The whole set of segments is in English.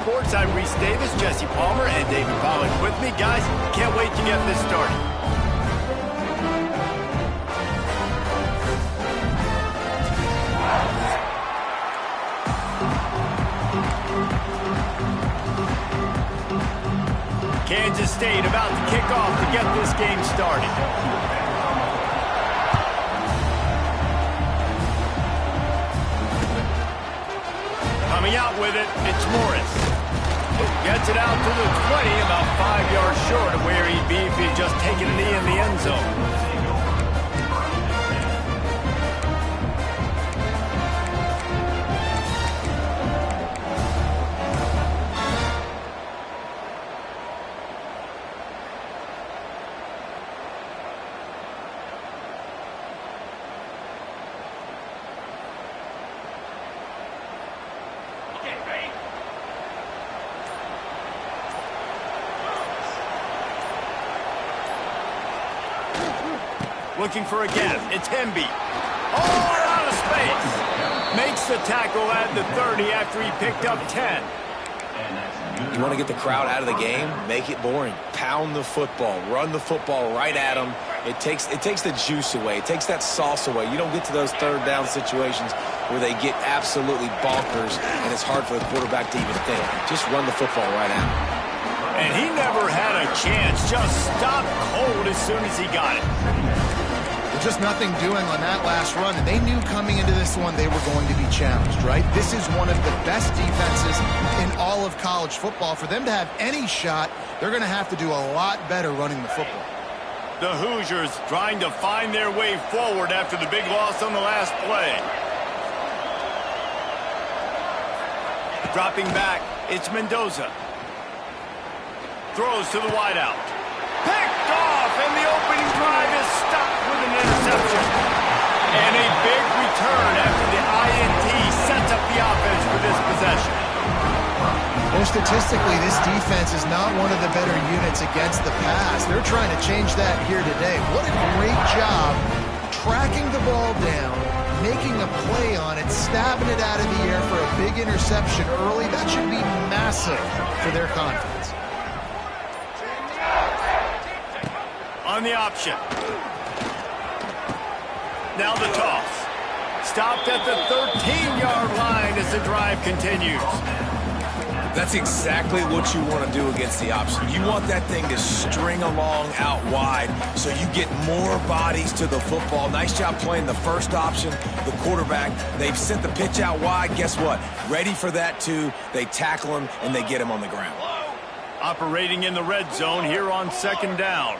Sports. I'm Reese Davis, Jesse Palmer, and David Pollack with me. Guys, can't wait to get this started. Kansas State about to kick off to get this game started. Coming out with it, it's Morris. Gets it out to the 20, about 5 yards short of where he'd be if he'd just taken a knee in the end zone. Looking for a gap. It's Hemby. Oh, out of space. Makes the tackle at the 30 after he picked up 10. You want to get the crowd out of the game? Make it boring. Pound the football. Run the football right at them. It takes the juice away. It takes that sauce away. You don't get to those third down situations where they get absolutely bonkers and it's hard for the quarterback to even think. Just run the football right at them. And he never had a chance. Just stopped cold as soon as he got it. Just nothing doing on that last run, and they knew coming into this one they were going to be challenged, right? This is one of the best defenses in all of college football. For them to have any shot, they're going to have to do a lot better running the football. The Hoosiers trying to find their way forward after the big loss on the last play. Dropping back, it's Mendoza. Throws to the wideout. Picked off, and the opening drive is stopped with an interception. And a big return after the INT sets up the offense for this possession. Well, statistically, this defense is not one of the better units against the pass. They're trying to change that here today. What a great job tracking the ball down, making a play on it, stabbing it out of the air for a big interception early. That should be massive for their confidence. On the option. Now the toss. Stopped at the 13-yard line as the drive continues. That's exactly what you want to do against the option. You want that thing to string along out wide so you get more bodies to the football. Nice job playing the first option, the quarterback. They've sent the pitch out wide. Guess what? Ready for that too. They tackle him and they get him on the ground. Operating in the red zone here on second down.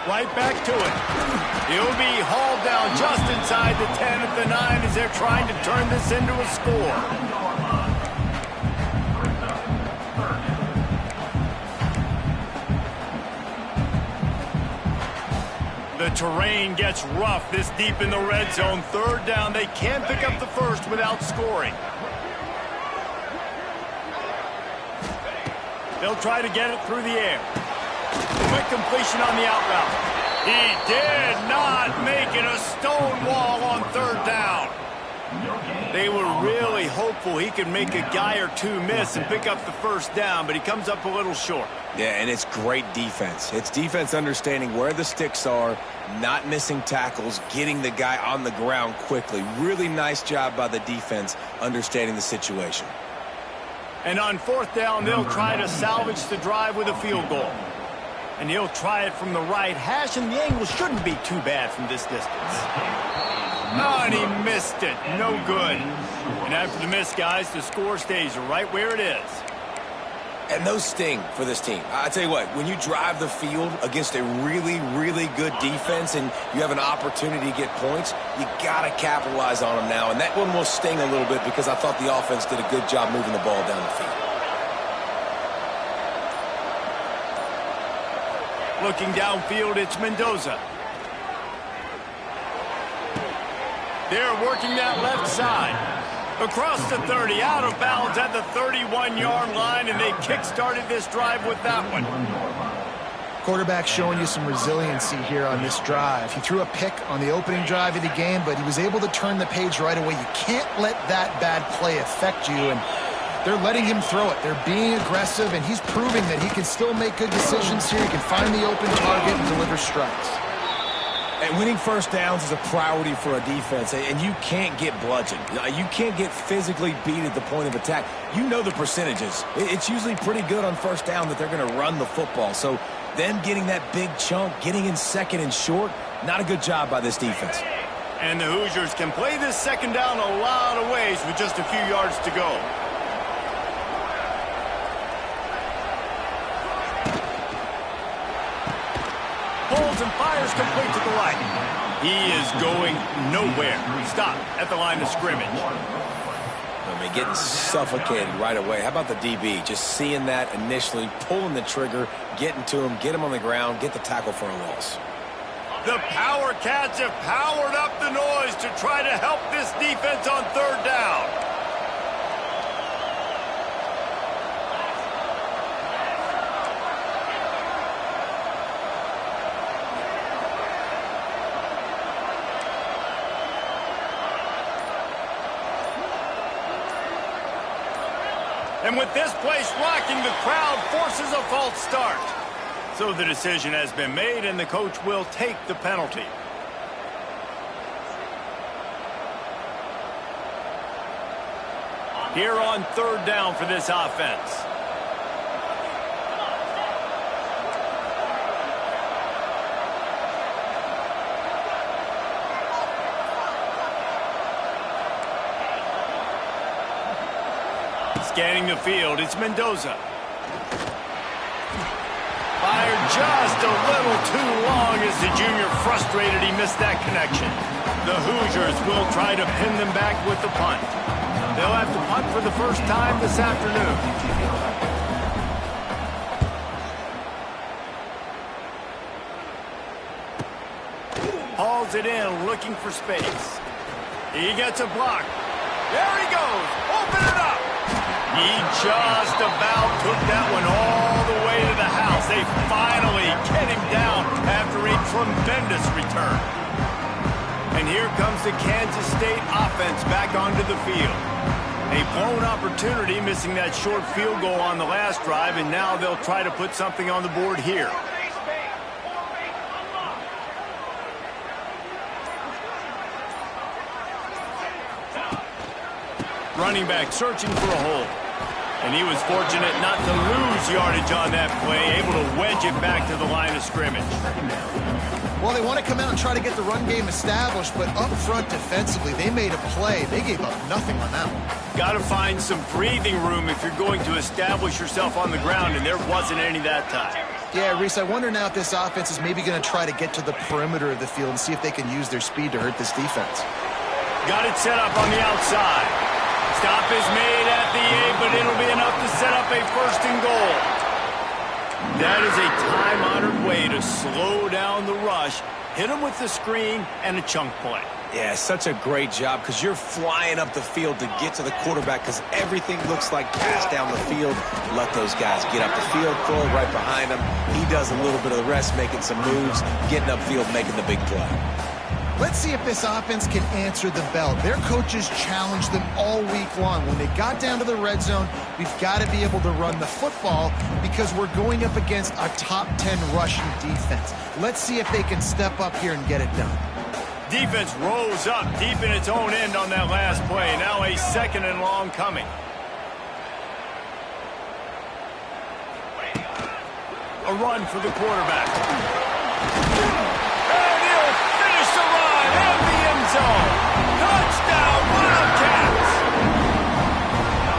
Right back to it. He'll be hauled down just inside the 10 at the 9 as they're trying to turn this into a score. The terrain gets rough this deep in the red zone. Third down. They can't pick up the first without scoring. They'll try to get it through the air. Quick completion on the out route. He did not make it a stone wall on third down. They were really hopeful he could make a guy or two miss and pick up the first down, but he comes up a little short. Yeah, and it's great defense. It's defense understanding where the sticks are, not missing tackles, getting the guy on the ground quickly. Really nice job by the defense understanding the situation. And on fourth down, they'll try to salvage the drive with a field goal. And he'll try it from the right hash, and the angle shouldn't be too bad from this distance. Oh, and he missed it. No good. And after the miss, guys, the score stays right where it is. And those sting for this team. I tell you what, when you drive the field against a really, really good defense and you have an opportunity to get points, you got to capitalize on them now. And that one will sting a little bit because I thought the offense did a good job moving the ball down the field. Looking downfield, it's Mendoza. They're working that left side. Across the 30, out of bounds at the 31-yard line, and they kick-started this drive with that one. Quarterback showing you some resiliency here on this drive. He threw a pick on the opening drive of the game, but he was able to turn the page right away. You can't let that bad play affect you, and they're letting him throw it. They're being aggressive, and he's proving that he can still make good decisions here. He can find the open target and deliver strikes. And winning first downs is a priority for a defense, and you can't get bludgeoned. You can't get physically beat at the point of attack. You know the percentages. It's usually pretty good on first down that they're going to run the football. So them getting that big chunk, getting in second and short, not a good job by this defense. And the Hoosiers can play this second down a lot of ways with just a few yards to go. Holds and fires complete to the right. He is going nowhere. Stop at the line of scrimmage. I mean, getting suffocated right away. How about the DB? Just seeing that initially, pulling the trigger, getting to him, get him on the ground, get the tackle for a loss. The Power Cats have powered up the noise to try to help this defense on third down. And with this place rocking, the crowd forces a false start. So the decision has been made, and the coach will take the penalty. Here on third down for this offense. Scanning the field, it's Mendoza. Fired just a little too long as the junior frustrated he missed that connection. The Hoosiers will try to pin them back with the punt. They'll have to punt for the first time this afternoon. Hauls it in, looking for space. He gets a block. There he goes. Open it up. He just about took that one all the way to the house. They finally get him down after a tremendous return. And here comes the Kansas State offense back onto the field. A blown opportunity, missing that short field goal on the last drive, and now they'll try to put something on the board here. Running back searching for a hole. And he was fortunate not to lose yardage on that play, able to wedge it back to the line of scrimmage. Well, they want to come out and try to get the run game established, but up front defensively, they made a play. They gave up nothing on that one. Got to find some breathing room if you're going to establish yourself on the ground, and there wasn't any that time. Yeah, Reese, I wonder now if this offense is maybe going to try to get to the perimeter of the field and see if they can use their speed to hurt this defense. Got it set up on the outside. Stop is made at the 8, but it'll be enough to set up a first and goal. That is a time-honored way to slow down the rush, hit them with the screen, and a chunk play. Yeah, such a great job because you're flying up the field to get to the quarterback because everything looks like pass down the field. Let those guys get up the field, throw it right behind him. He does a little bit of the rest, making some moves, getting upfield, making the big play. Let's see if this offense can answer the bell. Their coaches challenged them all week long. When they got down to the red zone, we've got to be able to run the football because we're going up against a top 10 rushing defense. Let's see if they can step up here and get it done. Defense rose up deep in its own end on that last play. Now a second and long coming. A run for the quarterback. And the end zone. Touchdown, Wildcats!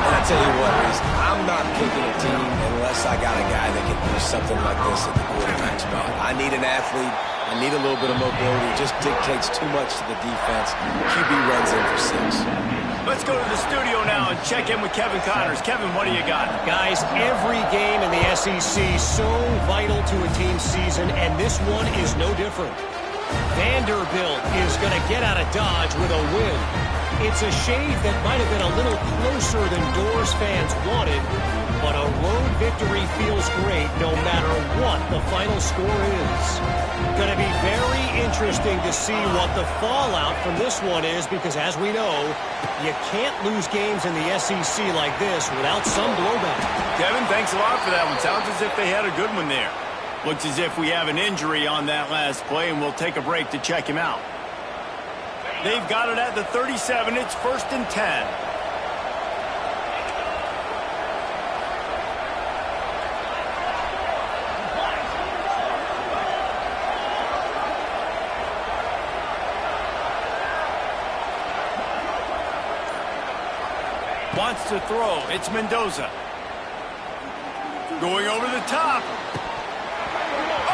And I tell you what, Reese, I'm not picking a team unless I got a guy that can do something like this at the quarterback spot. I need an athlete. I need a little bit of mobility. It just dictates too much to the defense. QB runs in for 6. Let's go to the studio now and check in with Kevin Connors. Kevin, what do you got? Guys, every game in the SEC so vital to a team's season, and this one is no different. Vanderbilt is going to get out of Dodge with a win. It's a shave that might have been a little closer than Doors fans wanted, but a road victory feels great no matter what the final score is. Going to be very interesting to see what the fallout from this one is because, as we know, you can't lose games in the SEC like this without some blowback. Kevin, thanks a lot for that one. Sounds as if they had a good one there. Looks as if we have an injury on that last play, and we'll take a break to check him out. They've got it at the 37. It's 1st and 10. Wants to throw. It's Mendoza. Going over the top.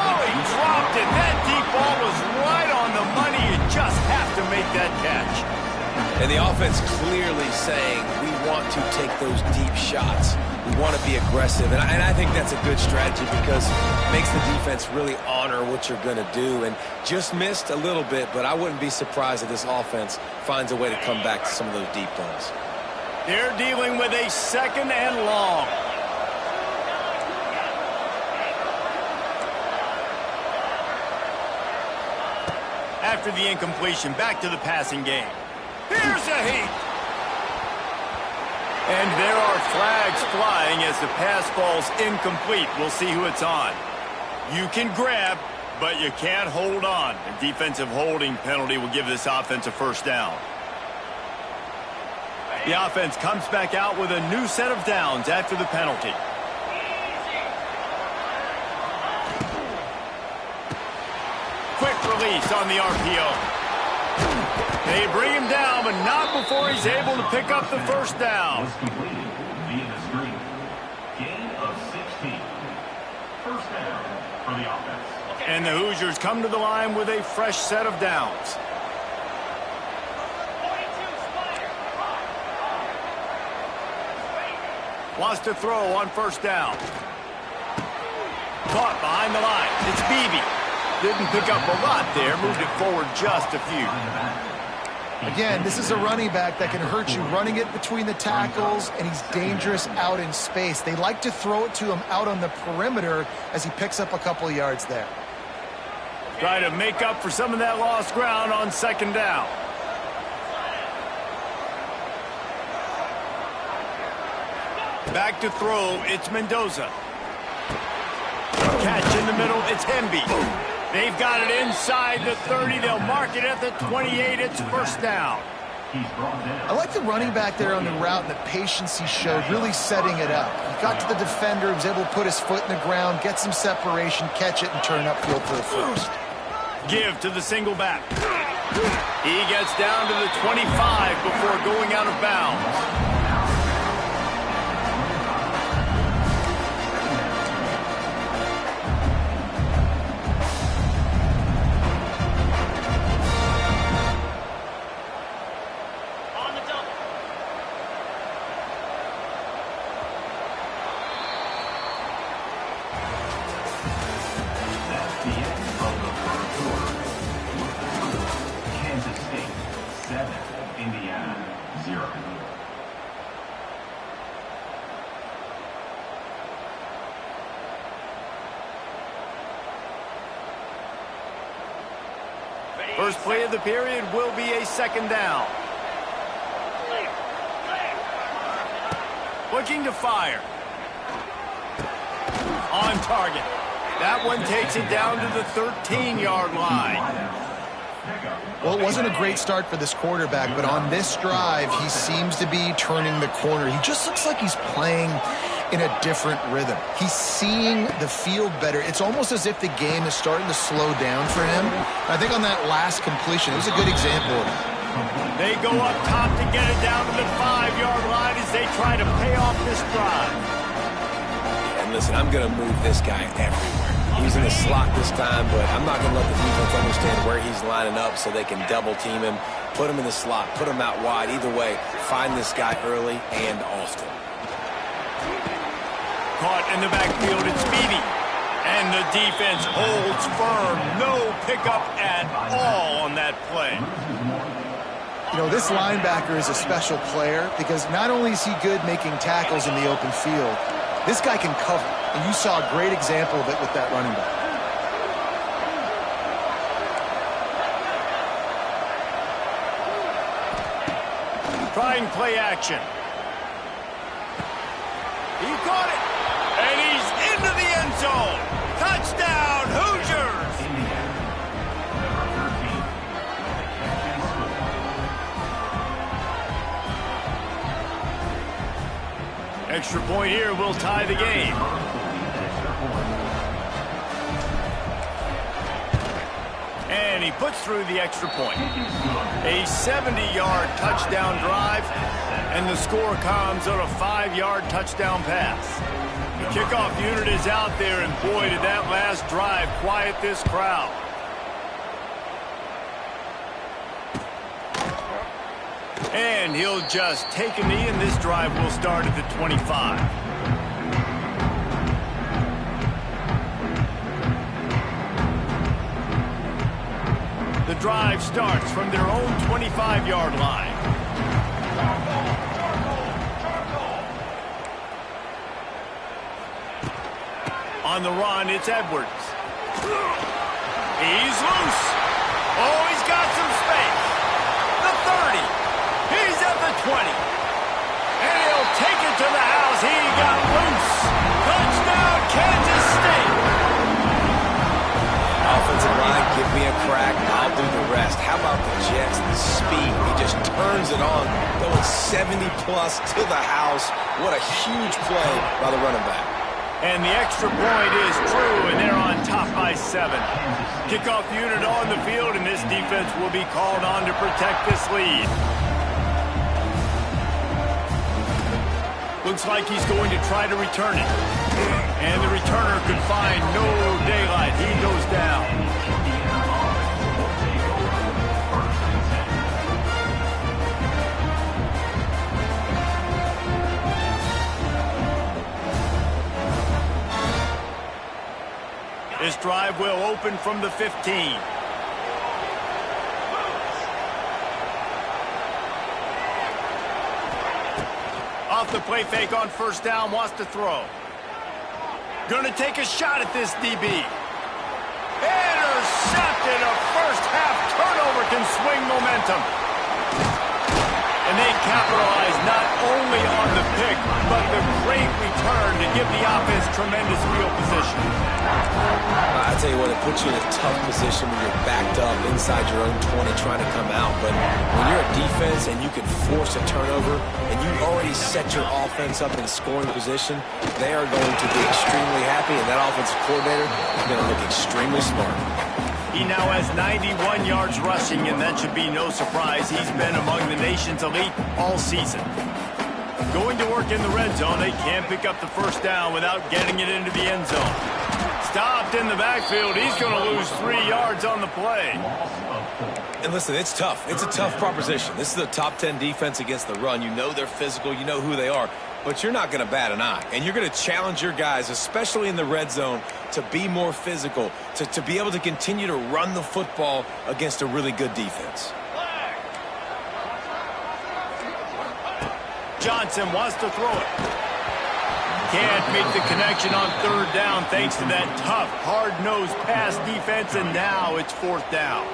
Oh, he dropped it. That deep ball was right on the money. You just have to make that catch. And the offense clearly saying we want to take those deep shots. We want to be aggressive. And I think that's a good strategy because it makes the defense really honor what you're going to do. And just missed a little bit, but I wouldn't be surprised if this offense finds a way to come back to some of those deep balls. They're dealing with a 2nd and long. After the incompletion, back to the passing game. Here's a heat. And there are flags flying as the pass falls incomplete. We'll see who it's on. You can grab, but you can't hold on. A defensive holding penalty will give this offense a 1st down. The offense comes back out with a new set of downs after the penalty. Quick release on the RPO. They bring him down, but not before he's able to pick up the 1st down. Via the screen. Gain of 16. 1st down for the offense. And the Hoosiers come to the line with a fresh set of downs. Wants to throw on 1st down. Caught behind the line. It's Beebe. Didn't pick up a lot there. Moved it forward just a few. Again, this is a running back that can hurt you running it between the tackles, and he's dangerous out in space. They like to throw it to him out on the perimeter as he picks up a couple of yards there. Try to make up for some of that lost ground on 2nd down. Back to throw, it's Mendoza. Catch in the middle, it's Hemby. They've got it inside the 30. They'll mark it at the 28. It's 1st down. I like the running back there on the route and the patience he showed, really setting it up. He got to the defender, was able to put his foot in the ground, get some separation, catch it, and turn upfield for the 1st. Give to the single back. He gets down to the 25 before going out of bounds. First play of the period will be a 2nd down. Looking to fire. On target. That one takes it down to the 13-yard line. Well, it wasn't a great start for this quarterback, but on this drive, he seems to be turning the corner. He just looks like he's playing in a different rhythm. He's seeing the field better. It's almost as if the game is starting to slow down for him. I think on that last completion, it was a good example of it. They go up top to get it down to the 5-yard line as they try to pay off this drive. And listen, I'm going to move this guy everywhere. He's in the slot this time, but I'm not going to let the defense understand where he's lining up so they can double team him, put him in the slot, put him out wide. Either way, find this guy early and often. Caught in the backfield, it's Beebe. And the defense holds firm. No pickup at all on that play. You You know, this linebacker is a special player because not only is he good making tackles in the open field, this guy can cover. And you saw a great example of it with that running back. Trying play action. He caught it. And he's into the end zone. Touchdown, Hoosiers! Extra point here will tie the game. And he puts through the extra point. A 70-yard touchdown drive, and the score comes on a 5-yard touchdown pass. The kickoff unit is out there, and boy, did that last drive quiet this crowd. And he'll just take a knee, and this drive will start at the 25. The drive starts from their own 25-yard line. On the run, it's Edwards. He's loose. Oh, he's got some space. The 30. He's at the 20. And he'll take it to the house. He got loose. Touchdown, Kansas State. Offensive line, give me a crack, I'll do the rest. How about the Jets, the speed? He just turns it on, going 70-plus to the house. What a huge play by the running back. And the extra point is true, and they're on top by 7. Kickoff unit on the field, and this defense will be called on to protect this lead. Looks like he's going to try to return it. And the returner could find no daylight. He goes down. This drive will open from the 15. Off the play fake on first down, wants to throw. Gonna take a shot at this DB. Intercepted. A first half turnover can swing momentum. And they capitalize not only on the pick, but the great return to give the offense tremendous field position. I tell you what, it puts you in a tough position when you're backed up inside your own 20 trying to come out. But when you're a defense and you can force a turnover and you already set your offense up in scoring position, they are going to be extremely happy, and that offensive coordinator is going to look extremely smart. He now has 91 yards rushing, and that should be no surprise. He's been among the nation's elite all season. Going to work in the red zone, they can't pick up the first down without getting it into the end zone. Stopped in the backfield. He's going to lose 3 yards on the play. And listen, it's tough. It's a tough proposition. This is a top 10 defense against the run. You know they're physical. You know who they are. But you're not going to bat an eye. And you're going to challenge your guys, especially in the red zone, to be more physical, to be able to continue to run the football against a really good defense. Johnson wants to throw it. Can't make the connection on third down thanks to that tough, hard-nosed pass defense, and now it's fourth down.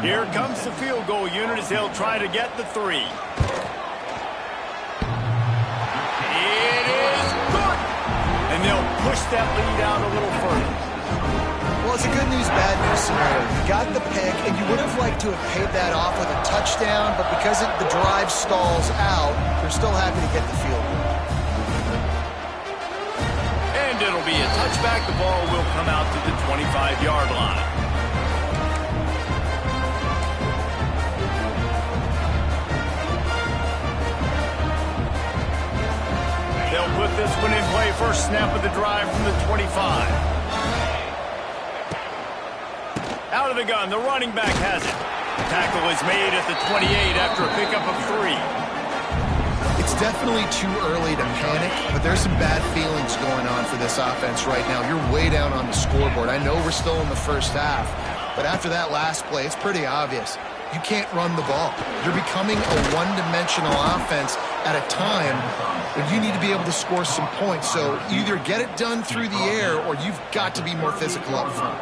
Here comes the field goal unit as they'll try to get the 3. It is good! And they'll push that lead out a little further. Well, it's a good news, bad news scenario. You got the pick, and you would have liked to have paid that off with a touchdown, but because the drive stalls out, they're still happy to get the field goal. And it'll be a touchback. The ball will come out to the 25-yard line. They'll put this one in play. First snap of the drive from the 25. Out of the gun, the running back has it. Tackle is made at the 28 after a pickup of 3. It's definitely too early to panic, but there's some bad feelings going on for this offense right now. You're way down on the scoreboard. I know we're still in the first half, but after that last play, it's pretty obvious. You can't run the ball. You're becoming a one-dimensional offense at a time when you need to be able to score some points. So either get it done through the air or you've got to be more physical up front.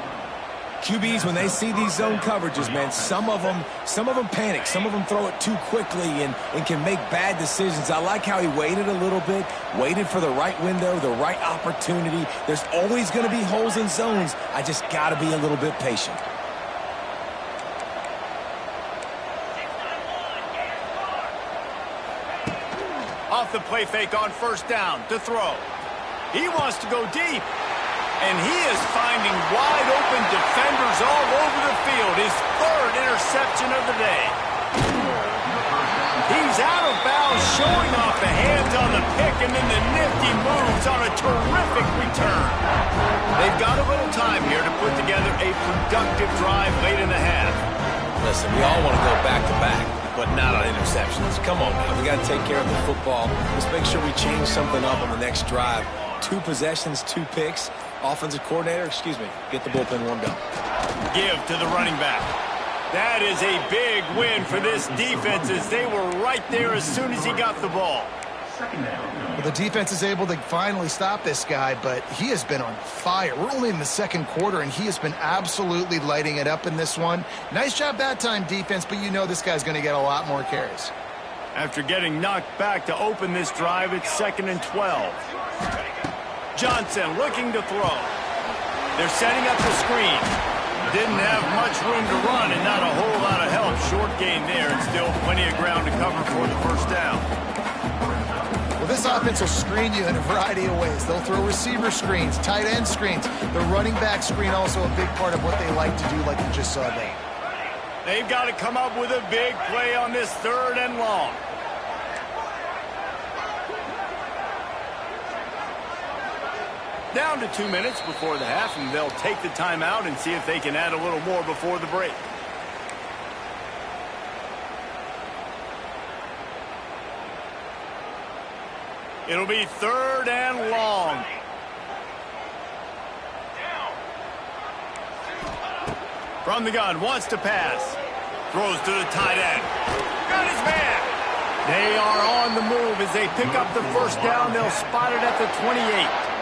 QBs, when they see these zone coverages, man, some of them panic. Some of them throw it too quickly and can make bad decisions. I like how he waited a little bit, waited for the right window, the right opportunity. There's always going to be holes in zones. I just got to be a little bit patient. Off the play fake on first down to throw. He wants to go deep. And he is finding wide open defenders all over the field. His third interception of the day. He's out of bounds, showing off the hands on the pick, and then the nifty moves on a terrific return. They've got a little time here to put together a productive drive late in the half. Listen, we all want to go back-to-back, but not on interceptions. Come on now, we got to take care of the football. Let's make sure we change something up on the next drive. 2 possessions, 2 picks. Offensive coordinator, get the bullpen warmed up. Give to the running back. That is a big win for this defense as they were right there as soon as he got the ball. Well, the defense is able to finally stop this guy, but he has been on fire. We're only in the second quarter, and he has been absolutely lighting it up in this one. Nice job that time, defense, but you know this guy's going to get a lot more carries. After getting knocked back to open this drive, it's 2nd and 12. Johnson looking to throw. They're setting up the screen. Didn't have much room to run and not a whole lot of help. Short gain there and still plenty of ground to cover for the first down. Well, this offense will screen you in a variety of ways. They'll throw receiver screens, tight end screens. The running back screen also a big part of what they like to do, like you just saw there. They've got to come up with a big play on this 3rd and long. Down to 2 minutes before the half, and they'll take the timeout and see if they can add a little more before the break. It'll be 3rd and long. From the gun, wants to pass. Throws to the tight end. Got his man. They are on the move as they pick up the first down. They'll spot it at the 28.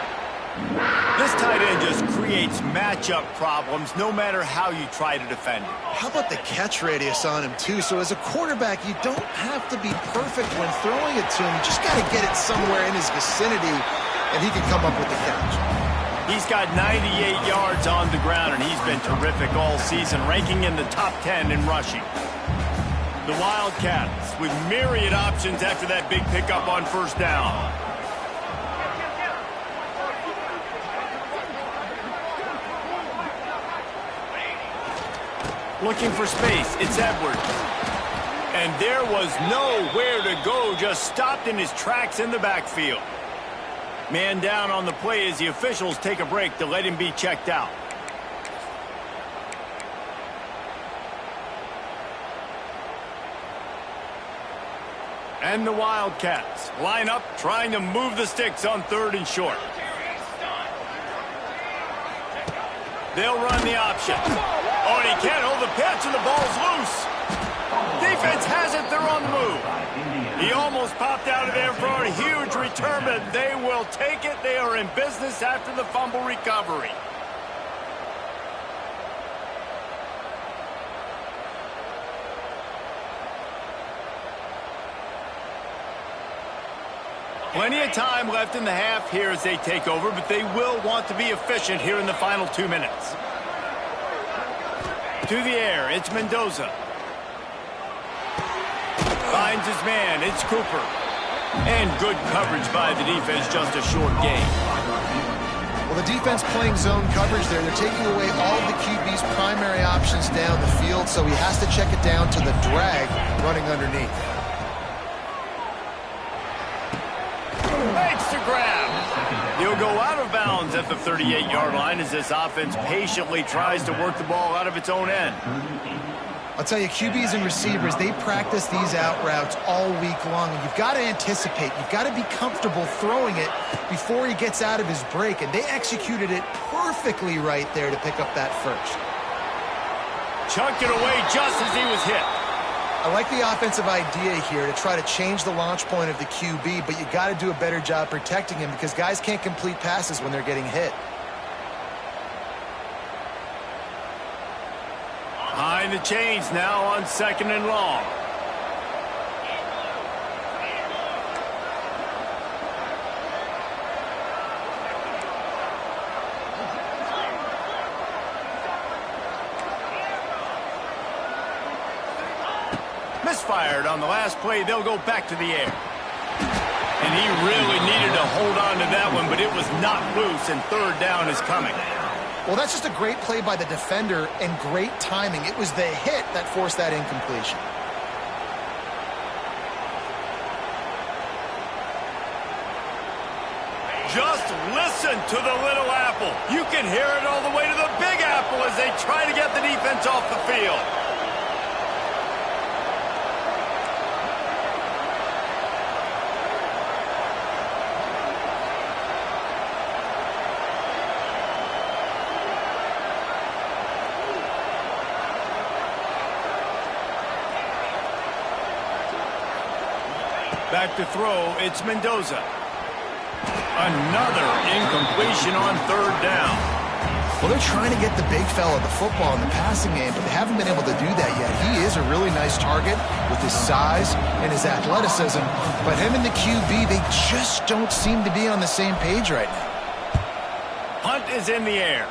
This tight end just creates matchup problems no matter how you try to defend him. How about the catch radius on him, too? So as a quarterback, you don't have to be perfect when throwing it to him. You just got to get it somewhere in his vicinity, and he can come up with the catch. He's got 98 yards on the ground, and he's been terrific all season, ranking in the top 10 in rushing. The Wildcats with myriad options after that big pickup on first down. Looking for space, it's Edwards. And there was nowhere to go, just stopped in his tracks in the backfield. Man down on the play as the officials take a break to let him be checked out. And the Wildcats line up, trying to move the sticks on 3rd and short. They'll run the option. Oh, and he can't hold the pitch, and the ball's loose. Defense has it. They're on the move. He almost popped out of there for a huge return, but they will take it. They are in business after the fumble recovery. Plenty of time left in the half here as they take over, but they will want to be efficient here in the final 2 minutes. To the air, it's Mendoza. Finds his man, it's Cooper. And good coverage by the defense, just a short gain. Well, the defense playing zone coverage there. They're taking away all of the QB's primary options down the field, so he has to check it down to the drag running underneath. Makes the grab. He'll go out of bounds at the 38-yard line as this offense patiently tries to work the ball out of its own end. I'll tell you, QBs and receivers, they practice these out routes all week long, and you've got to anticipate. You've got to be comfortable throwing it before he gets out of his break, and they executed it perfectly right there to pick up that first. Chunked it away just as he was hit. I like the offensive idea here to try to change the launch point of the QB, but you got to do a better job protecting him because guys can't complete passes when they're getting hit. Behind the chains now on 2nd and long. Misfired on the last play. They'll go back to the air. And he really needed to hold on to that one, but it was not loose, and 3rd down is coming. Well, that's just a great play by the defender and great timing. It was the hit that forced that incompletion. Just listen to the Little Apple. You can hear it all the way to the Big Apple as they try to get the defense off the field. Back to throw, it's Mendoza. Another incompletion on 3rd down. Well, they're trying to get the big fella the football in the passing game, but they haven't been able to do that yet. He is a really nice target with his size and his athleticism, but him and the QB, they just don't seem to be on the same page right now. Hunt is in the air.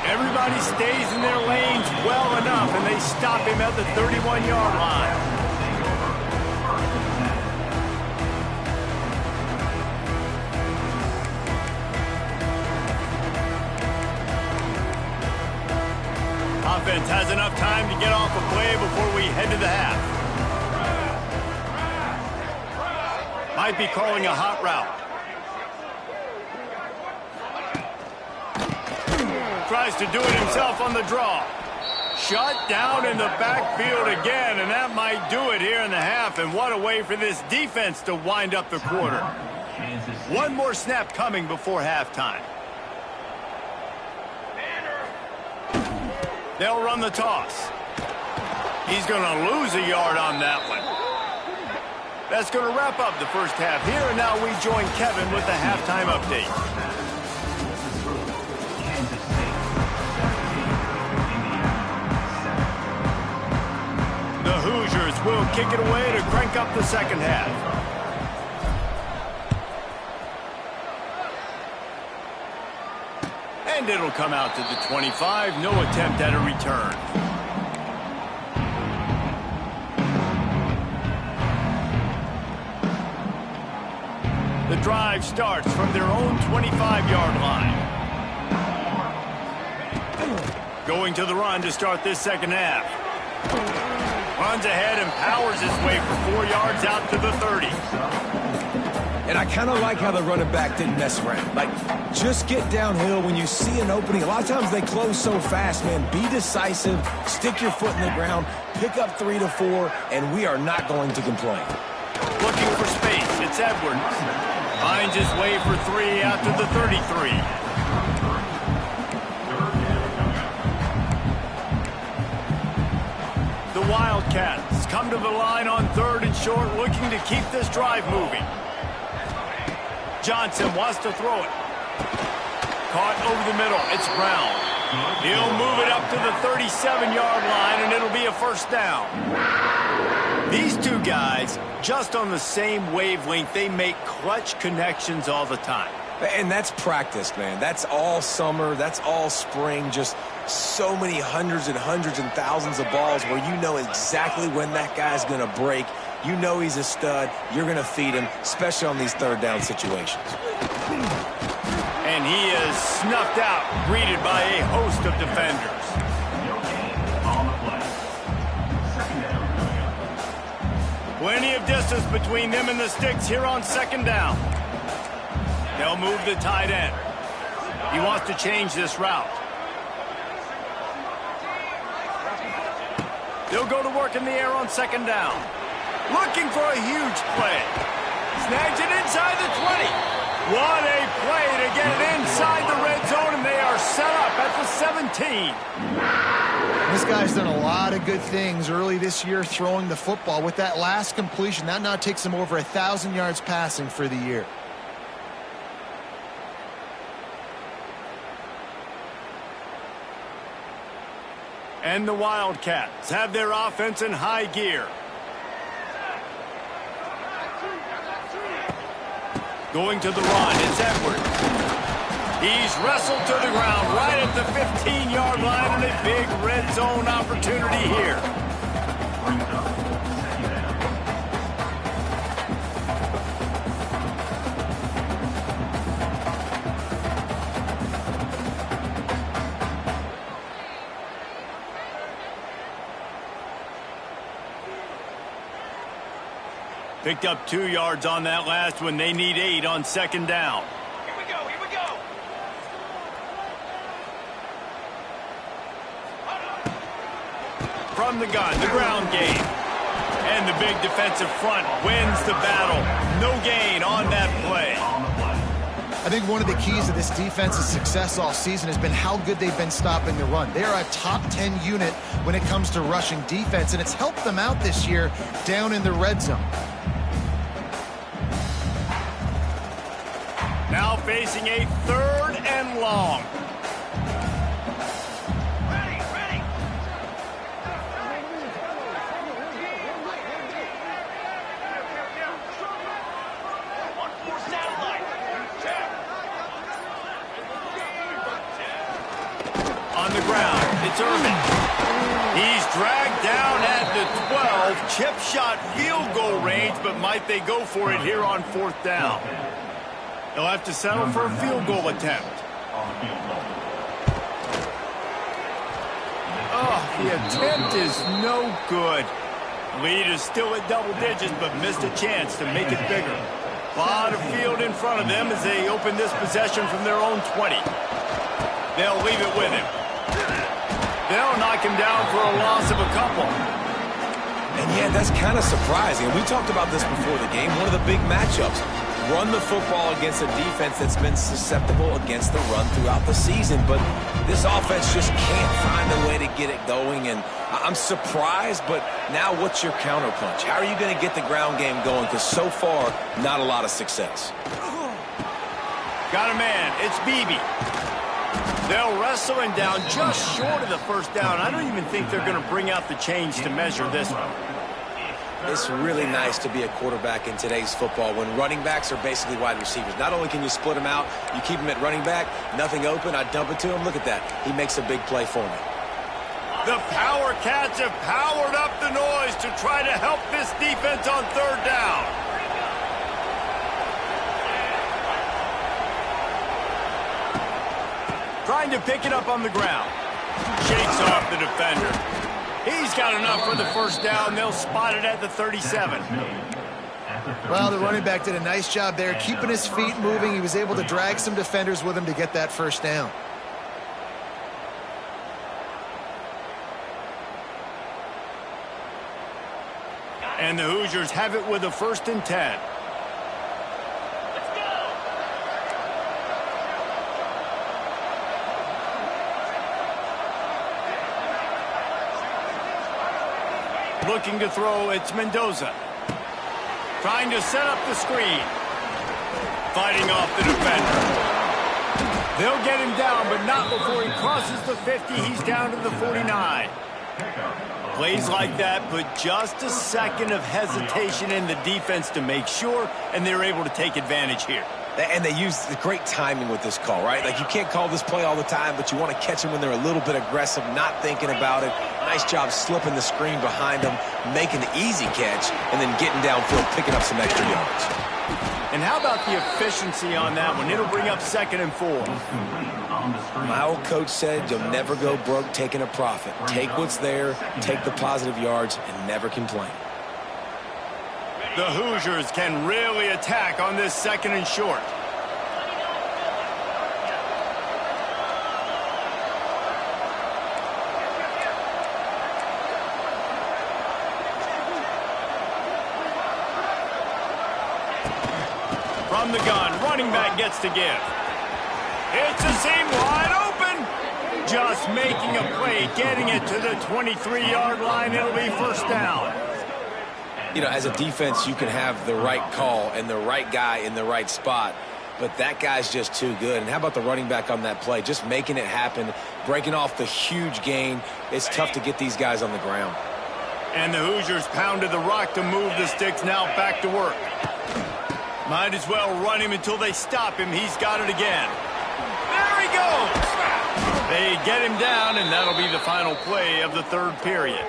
Everybody stays in their lanes well enough, and they stop him at the 31-yard line. Offense has enough time to get off a play before we head to the half. Might be calling a hot route. Tries to do it himself on the draw. Shut down in the backfield again, and that might do it here in the half. And what a way for this defense to wind up the quarter. One more snap coming before halftime. They'll run the toss. He's going to lose a yard on that one. That's going to wrap up the first half here, and now we join Kevin with the halftime update. The Hoosiers will kick it away to crank up the second half. And it'll come out to the 25. No attempt at a return. The drive starts from their own 25-yard line. Going to the run to start this second half. Runs ahead and powers his way for 4 yards out to the 30. And I kind of like how the running back didn't mess around. Like, just get downhill when you see an opening. A lot of times they close so fast, man. Be decisive, stick your foot in the ground, pick up 3 to 4, and we are not going to complain. Looking for space, it's Edwards. Finds his way for 3 out to the 33. The Wildcats come to the line on 3rd and short, looking to keep this drive moving. Johnson wants to throw it. Caught over the middle. It's Brown. He'll move it up to the 37-yard line, and it'll be a first down. These two guys, just on the same wavelength, they make clutch connections all the time. And that's practice, man. That's all summer. That's all spring. Just so many hundreds and thousands of balls where you know exactly when that guy's going to break. You know he's a stud. You're going to feed him, especially on these third down situations. And he is snuffed out, greeted by a host of defenders. Plenty of distance between them and the sticks here on second down. They'll move the tight end. He wants to change this route. They'll go to work in the air on second down. Looking for a huge play. Snags it inside the 20. What a play to get it inside the red zone and And they are set up at the 17. This guy's done a lot of good things early this year throwing the football. With that last completion, that now takes him over 1,000 yards passing for the year. And the Wildcats have their offense in high gear. Going to the run, it's Edwards. He's wrestled to the ground right at the 15-yard line, and a big red zone opportunity here. Picked up 2 yards on that last one. They need 8 on second down. Here we go, here we go. From the gun, the ground game. And the big defensive front wins the battle. No gain on that play. I think one of the keys to this defense's success all season has been how good they've been stopping the run. They're a top 10 unit when it comes to rushing defense, and it's helped them out this year down in the red zone. Now facing a 3rd and long. Ready, ready. One more satellite. Check. On the ground, it's Irvin. He's dragged down at the 12. Chip shot field goal range, but might they go for it here on 4th down? They'll have to settle for a field goal attempt. Oh, the attempt is no good. Lead is still at double digits, but missed a chance to make it bigger. A lot of field in front of them as they open this possession from their own 20. They'll leave it with him. They'll knock him down for a loss of a couple. And yeah, that's kind of surprising. We talked about this before the game. One of the big matchups. Run the football against a defense that's been susceptible against the run throughout the season. But this offense just can't find a way to get it going. And I'm surprised, but now what's your counterpunch? How are you going to get the ground game going? Because so far, not a lot of success. Got a man. It's Beebe. They'll wrestle him down just short of the 1st down. I don't even think they're going to bring out the change to measure this one. It's really nice to be a quarterback in today's football when running backs are basically wide receivers. Not only can you split them out, you keep them at running back, nothing open, I dump it to him. Look at that. He makes a big play for me. The Power Cats have powered up the noise to try to help this defense on 3rd down. Trying to pick it up on the ground. Shakes off the defender. He's got enough for the 1st down. They'll spot it at the 37. Well, the running back did a nice job there, keeping his feet moving. He was able to drag some defenders with him to get that 1st down. And the Hoosiers have it with a 1st and 10. Looking to throw, it's Mendoza. Trying to set up the screen. Fighting off the defender. They'll get him down, but not before he crosses the 50. He's down to the 49. Plays like that put just a second of hesitation in the defense to make sure, and they're able to take advantage here. And they use the great timing with this call, right? Like, you can't call this play all the time, but you want to catch them when they're a little bit aggressive, not thinking about it. Nice job slipping the screen behind them, making the easy catch, and then getting downfield, picking up some extra yards. And how about the efficiency on that one? It'll bring up 2nd and 4. My old coach said you'll never go broke taking a profit. Take what's there, take the positive yards, and never complain. The Hoosiers can really attack on this 2nd and short. From the gun, running back gets to give. It's a seam wide open. Just making a play, getting it to the 23-yard line. It'll be first down. You know, as a defense, you can have the right call and the right guy in the right spot, but that guy's just too good. And how about the running back on that play? Just making it happen, breaking off the huge gain. It's tough to get these guys on the ground. And the Hoosiers pounded the rock to move the sticks. Now back to work. Might as well run him until they stop him. He's got it again. There he goes. They get him down, and that'll be the final play of the third period.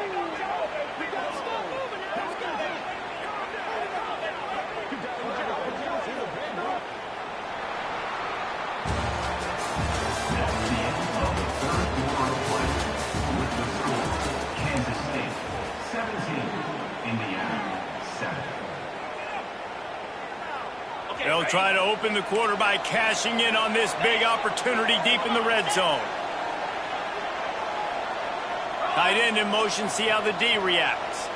They'll try to open the quarter by cashing in on this big opportunity deep in the red zone. Tight end in motion, see how the D reacts.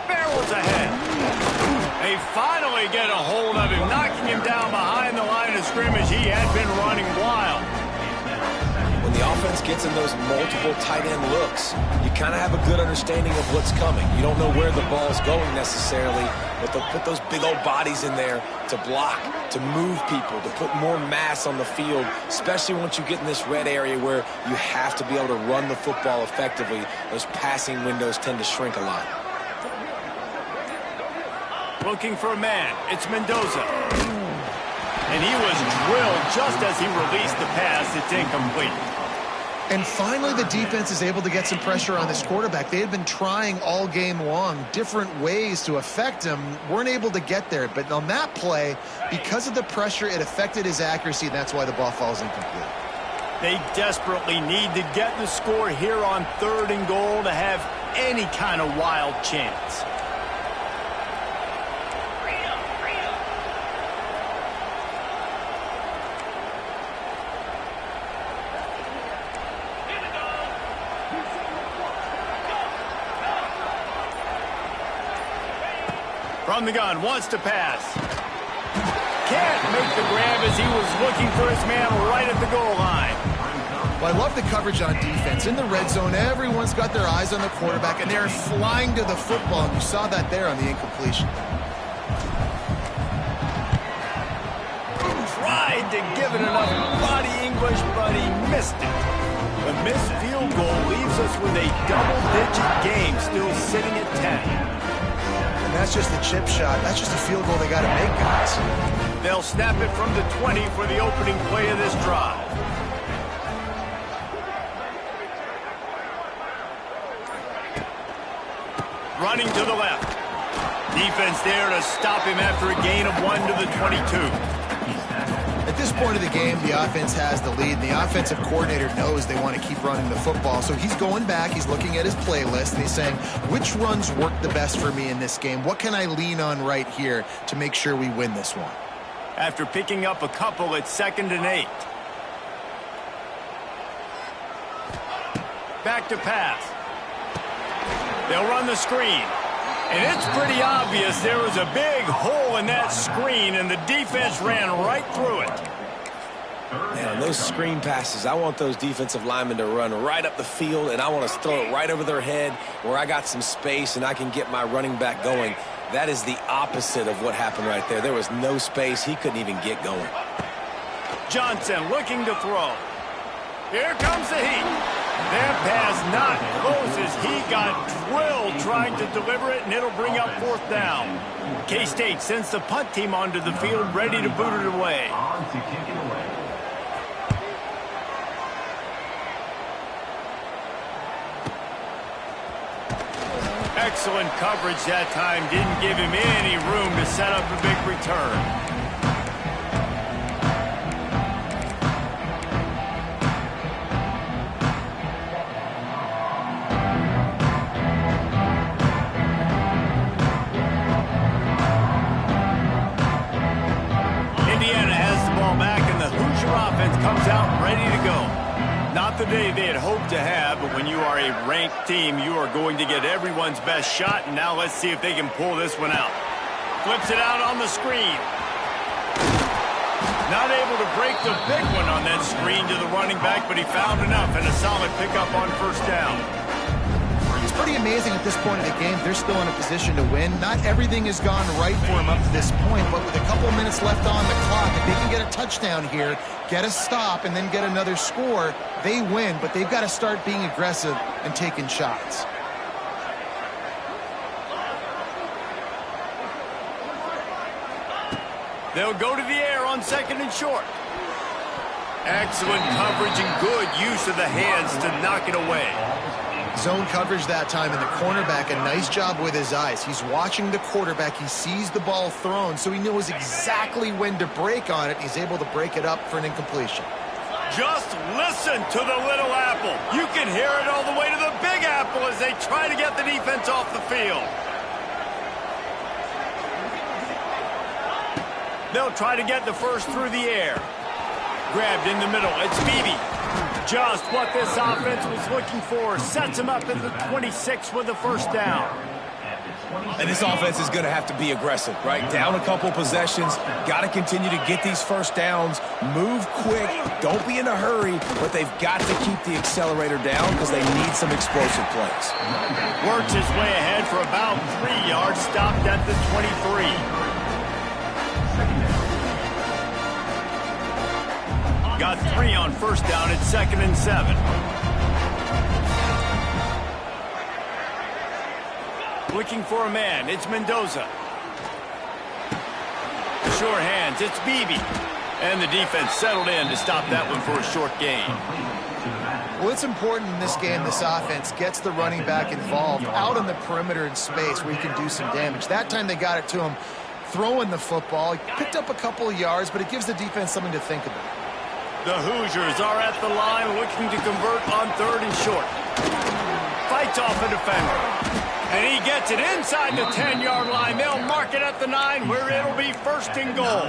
Barrels ahead. They finally get a hold of him, knocking him down behind the line of scrimmage. He had been running wild. When the offense gets in those multiple tight end looks, you kind of have a good understanding of what's coming. You don't know where the ball's going necessarily, but they'll put those big old bodies in there to block, to move people, to put more mass on the field, especially once you get in this red area where you have to be able to run the football effectively. Those passing windows tend to shrink a lot. Looking for a man. It's Mendoza. And he was drilled just as he released the pass. It's incomplete. And finally, the defense is able to get some pressure on this quarterback. They had been trying all game long different ways to affect him. Weren't able to get there. But on that play, because of the pressure, it affected his accuracy, and that's why the ball falls incomplete. They desperately need to get the score here on 3rd and goal to have any kind of wild chance. From the gun, wants to pass. Can't make the grab as he was looking for his man right at the goal line. Well, I love the coverage on defense. In the red zone, everyone's got their eyes on the quarterback, and they're flying to the football, and you saw that there on the incompletion. Tried to give it enough body English, but he missed it. The missed field goal leaves us with a double-digit game still sitting at 10. That's just a chip shot. That's just a field goal they got to make, guys. They'll snap it from the 20 for the opening play of this drive. Running to the left. Defense there to stop him after a gain of 1 to the 22. At this point of the game, the offense has the lead, and the offensive coordinator knows they want to keep running the football. So he's going back, he's looking at his playlist, and he's saying, which runs work the best for me in this game? What can I lean on right here to make sure we win this one? After picking up a couple, it's 2nd and 8. Back to pass. They'll run the screen. And it's pretty obvious there was a big hole in that screen, and the defense ran right through it. Man, those screen passes, I want those defensive linemen to run right up the field, and I want to throw it right over their head where I got some space and I can get my running back going. That is the opposite of what happened right there. There was no space. He couldn't even get going. Johnson looking to throw. Here comes the heat. That pass not close as he got drilled trying to deliver it, and it'll bring up 4th down. K-State sends the punt team onto the field, ready to boot it away. On to kick it away. Excellent coverage that time. Didn't give him any room to set up a big return. Comes out ready to go. Not the day they had hoped to have, but when you are a ranked team, you are going to get everyone's best shot, and now let's see if they can pull this one out. Flips it out on the screen. Not able to break the big one on that screen to the running back, but he found enough and a solid pickup on first down. It's pretty amazing at this point of the game. They're still in a position to win. Not everything has gone right for them up to this point, but with a couple of minutes left on the clock, if they can get a touchdown here, get a stop, and then get another score, they win, but they've got to start being aggressive and taking shots. They'll go to the air on second and short. Excellent coverage and good use of the hands to knock it away. Zone coverage that time, and the cornerback, a nice job with his eyes. He's watching the quarterback. He sees the ball thrown, so he knows exactly when to break on it. He's able to break it up for an incompletion. Just listen to the little apple. You can hear it all the way to the big apple as they try to get the defense off the field. They'll try to get the first through the air. Grabbed in the middle. It's Beebe. Just what this offense was looking for. Sets him up at the 26 with the first down. And this offense is going to have to be aggressive, right? Down a couple possessions. Got to continue to get these first downs. Move quick. Don't be in a hurry. But they've got to keep the accelerator down because they need some explosive plays. Works his way ahead for about 3 yards. Stopped at the 23. Got 3 on first down at 2nd and 7. Looking for a man. It's Mendoza. Sure hands. It's Beebe. And the defense settled in to stop that one for a short gain. Well, it's important in this game this offense gets the running back involved out on the perimeter in space where he can do some damage. That time they got it to him throwing the football. He picked up a couple of yards, but it gives the defense something to think about. The Hoosiers are at the line looking to convert on 3rd and short. Fights off a defender. And he gets it inside the 10-yard line. They'll mark it at the 9 where it'll be 1st and goal.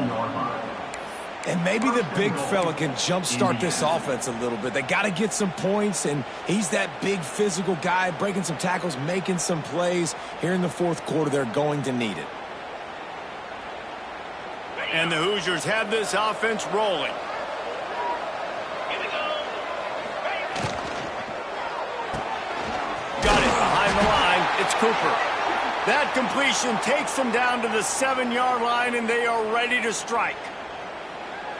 And maybe the big fella can jumpstart this offense a little bit. They got to get some points, and he's that big physical guy, breaking some tackles, making some plays. Here in the 4th quarter, they're going to need it. And the Hoosiers have this offense rolling. Got it behind the line. It's Cooper. That completion takes them down to the 7-yard line, and they are ready to strike.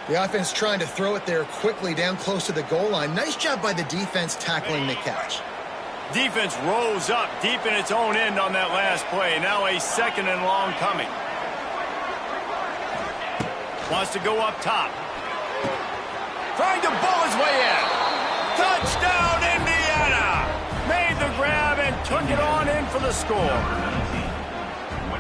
The offense trying to throw it there quickly down close to the goal line. Nice job by the defense tackling the catch. Defense rose up deep in its own end on that last play. Now a 2nd and long coming. Wants to go up top. Trying to ball his way in. Touchdown, Indiana! Made the grab and took it on in for the score.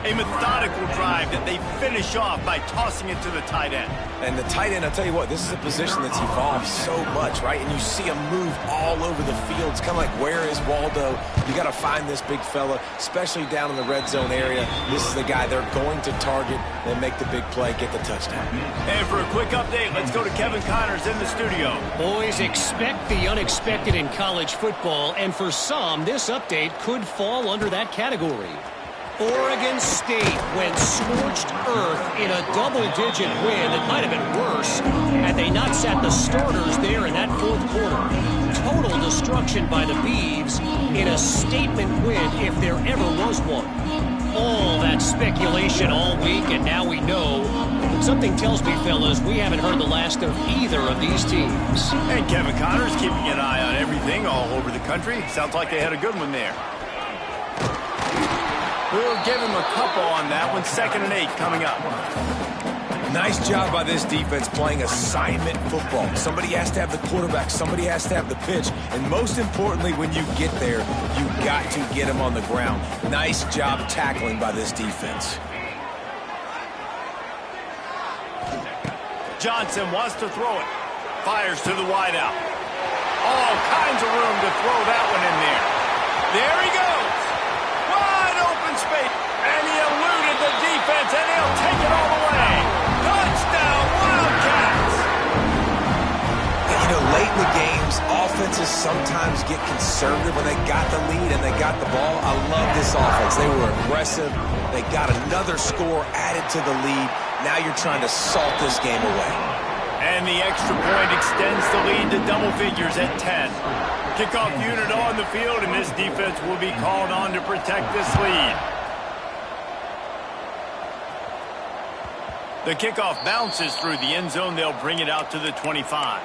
A methodical drive that they finish off by tossing it to the tight end. And the tight end, I'll tell you what, this is a position that's evolved so much, right? And you see him move all over the field. It's kind of like, where is Waldo? You got to find this big fella, especially down in the red zone area. This is the guy they're going to target and make the big play, get the touchdown. And for a quick update, let's go to Kevin Connors in the studio. Boys, expect the unexpected in college football, and for some, this update could fall under that category. Oregon State went scorched earth in a double-digit win that might have been worse had they not sat the starters there in that 4th quarter. Total destruction by the Beavs in a statement win if there ever was one. All that speculation all week, and now we know. But something tells me, fellas, we haven't heard the last of either of these teams. And Kevin Connors keeping an eye on everything all over the country. Sounds like they had a good one there. We'll give him a couple on that one. 2nd and 8 coming up. Nice job by this defense playing assignment football. Somebody has to have the quarterback. Somebody has to have the pitch. And most importantly, when you get there, you got to get him on the ground. Nice job tackling by this defense. Johnson wants to throw it. Fires to the wideout. All kinds of room to throw that one in there. There he goes. Wide open space. And he eluded the defense, and he'll take it all the way. Touchdown, Wildcats! You know, late the games, offenses sometimes get conservative when they got the lead and they got the ball. I love this offense. They were aggressive. They got another score added to the lead. Now you're trying to salt this game away. And the extra point extends the lead to double figures at 10. Kickoff unit on the field, and this defense will be called on to protect this lead. The kickoff bounces through the end zone. They'll bring it out to the 25.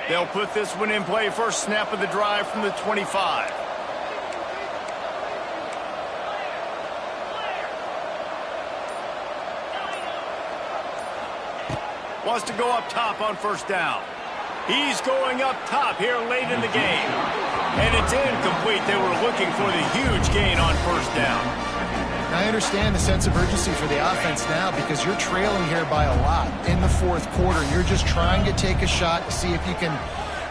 They'll put this one in play. First snap of the drive from the 25. Wants to go up top on first down. He's going up top here late in the game. And it's incomplete. They were looking for the huge gain on first down. I understand the sense of urgency for the offense now because you're trailing here by a lot in the fourth quarter. You're just trying to take a shot to see if you can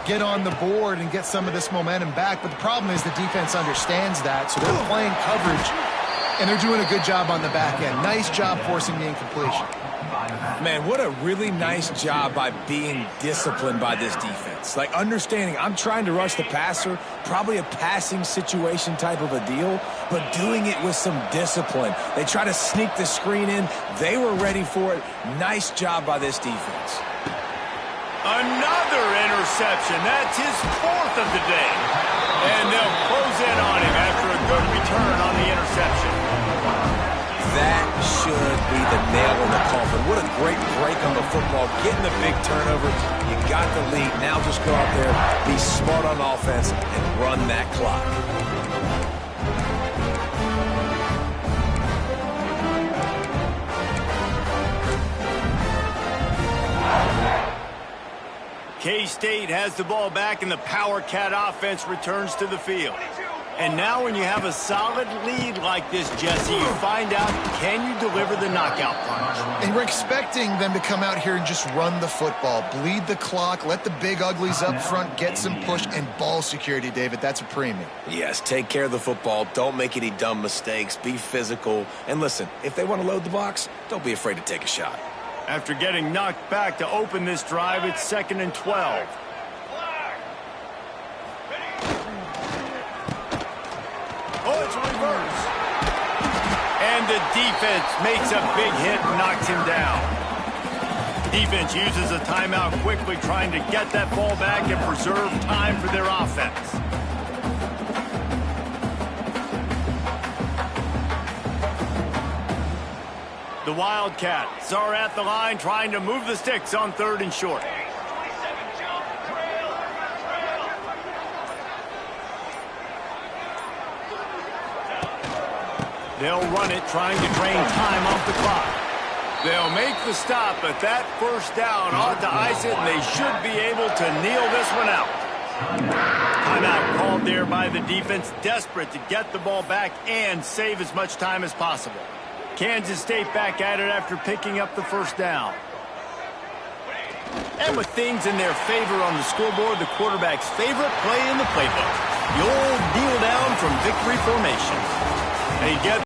get on the board and get some of this momentum back. But the problem is the defense understands that, so they're playing coverage, and they're doing a good job on the back end. Nice job forcing the incompletion. Man, what a really nice job by being disciplined by this defense. Like, understanding I'm trying to rush the passer, probably a passing situation type of a deal, but doing it with some discipline. They try to sneak the screen in. They were ready for it. Nice job by this defense. Another interception. That's his fourth of the day. And they'll close in on him after a good return on the interception. That should be the nail in the coffin. What a great break on the football. Getting the big turnover. You got the lead. Now just go out there, be smart on offense, and run that clock. K-State has the ball back, and the Power Cat offense returns to the field. And now when you have a solid lead like this, Jesse, you find out, can you deliver the knockout punch? And we're expecting them to come out here and just run the football, bleed the clock, let the big uglies up front, get some push, and ball security, David. That's a premium. Yes, take care of the football. Don't make any dumb mistakes. Be physical. And listen, if they want to load the box, don't be afraid to take a shot. After getting knocked back to open this drive, it's 2nd and 12. Oh, it's reverse. And the defense makes a big hit and knocks him down. Defense uses a timeout quickly, trying to get that ball back and preserve time for their offense. The Wildcats are at the line, trying to move the sticks on 3rd and short. They'll run it, trying to drain time off the clock. They'll make the stop, but that first down ought to ice it, and they should be able to kneel this one out. Timeout called there by the defense, desperate to get the ball back and save as much time as possible. Kansas State back at it after picking up the first down. And with things in their favor on the scoreboard, the quarterback's favorite play in the playbook, the old kneel down from victory formation. And he gets